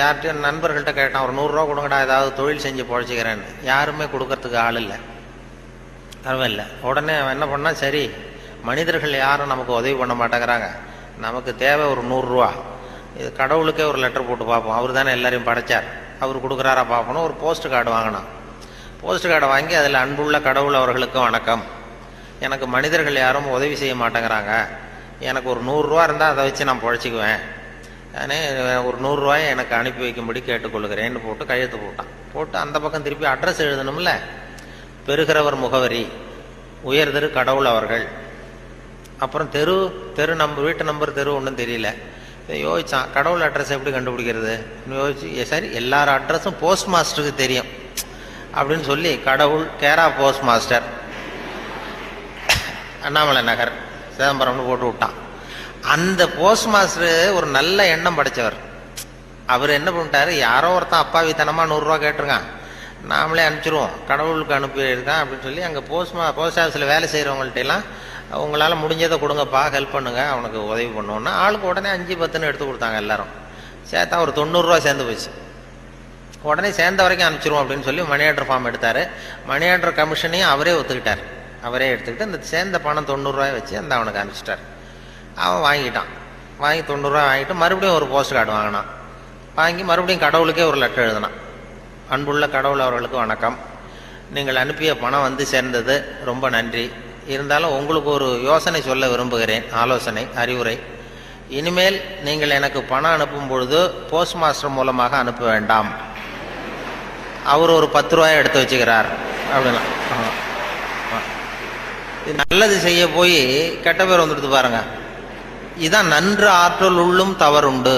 யார்கிட்டையும் நண்பர்கள்ட்ட கேட்டான், ஒரு 100 ரூபா கொடுங்கடா, ஏதாவது தொழில் செஞ்சு பொழைச்சிக்கிறேன்னு. யாருமே கொடுக்கறதுக்கு ஆள் இல்லை, பரவாயில்ல. உடனே அவன் என்ன பண்ணா, சரி மனிதர்கள் யாரும் நமக்கு உதவி பண்ண மாட்டேங்கிறாங்க, நமக்கு தேவை ஒரு 100 ரூபா, இது கடவுளுக்கே ஒரு லெட்டர் போட்டு பார்ப்போம், அவர் தானே எல்லாரையும் படைச்சார், அவர் கொடுக்குறாரா பார்ப்போம். ஒரு போஸ்ட் கார்டு வாங்கினான். போஸ்ட் கார்டை வாங்கி அதில், அன்புள்ள கடவுள் அவர்களுக்கு வணக்கம், எனக்கு மனிதர்கள் யாரும் உதவி செய்ய மாட்டேங்கிறாங்க, எனக்கு ஒரு 100 ரூபா இருந்தால் அதை வச்சு நான் பொழைச்சிக்குவேன், நானே ஒரு 100 ரூபாயை எனக்கு அனுப்பி வைக்கும்படி கேட்டுக்கொள்கிறேன்னு போட்டு கையெழுத்து போட்டான். போட்டு அந்த பக்கம் திருப்பி அட்ரஸ் எழுதணும்ல, பெறுகிறவர் முகவரி உயர் திரு கடவுள் அவர்கள், அப்புறம் தெரு நம்பர், வீட்டு நம்பர், தெரு ஒன்றும் தெரியல. யோசிச்சான், கடவுள் அட்ரஸ் எப்படி கண்டுபிடிக்கிறது யோசிச்சு, சரி எல்லார் அட்ரஸும் போஸ்ட் மாஸ்டருக்கு தெரியும் அப்படின்னு சொல்லி கடவுள் கேரா போஸ்ட் மாஸ்டர் அண்ணாமலை நகர் சிதம்பரம்னு போட்டு விட்டான். அந்த போஸ்ட் மாஸ்டர் ஒரு நல்ல எண்ணம் படைச்சவர். அவர் என்ன பண்ணிட்டாரு, யாரோ ஒருத்தன் அப்பாவித்தனமா 100 ரூபா கேட்டிருக்கான், நாமளே அனுப்பிச்சிருவோம், கடவுளுக்கு அனுப்பியிருக்கான் அப்படின்னு சொல்லி அங்கே போஸ்ட் ஆஃபீஸில் வேலை செய்கிறவங்கள்ட்ட எல்லாம், உங்களால் முடிஞ்சதை கொடுங்கப்பா, ஹெல்ப் பண்ணுங்க, அவனுக்கு உதவி பண்ணுவோன்னா ஆளுக்கு உடனே 5-10 எடுத்து கொடுத்தாங்க. எல்லாரும் சேர்த்தா ஒரு 90 ரூபா சேர்ந்து போச்சு. உடனே சேர்ந்த வரைக்கும் அனுப்பிச்சிருவோம் அப்படின்னு சொல்லி மணி ஆர்டர் ஃபார்ம் எடுத்தார். மணி ஆர்டர் கமிஷனையும் அவரே ஒத்துக்கிட்டார். அவரே எடுத்துக்கிட்டு அந்த சேர்ந்த பணம் 90 ரூபாய் வச்சு அந்த அவனுக்கு அனுப்பிச்சிட்டார். அவன் வாங்கிட்டான். வாங்கி 90 ரூபாய் வாங்கிட்டு மறுபடியும் ஒரு போஸ்ட் கார்டு வாங்கினான். வாங்கி மறுபடியும் கடவுளுக்கே ஒரு லெட்டர் எழுதினான். அன்புள்ள கடவுள் அவர்களுக்கு வணக்கம், நீங்கள் அனுப்பிய பணம் வந்து சேர்ந்தது, ரொம்ப நன்றி. இருந்தாலும் உங்களுக்கு ஒரு யோசனை சொல்ல விரும்புகிறேன், ஆலோசனை, அறிவுரை. இனிமேல் நீங்கள் எனக்கு பணம் அனுப்பும் பொழுது போஸ்ட் மாஸ்டர் மூலமாக அனுப்ப வேண்டாம், அவர் ஒரு 10 ரூபாயை எடுத்து வச்சுக்கிறார் அப்படின்னா. நல்லது செய்ய போய் கெட்ட பேர் வந்துடுது பாருங்க. இதான் நன்று ஆற்றல் உள்ளும் தவறுண்டு.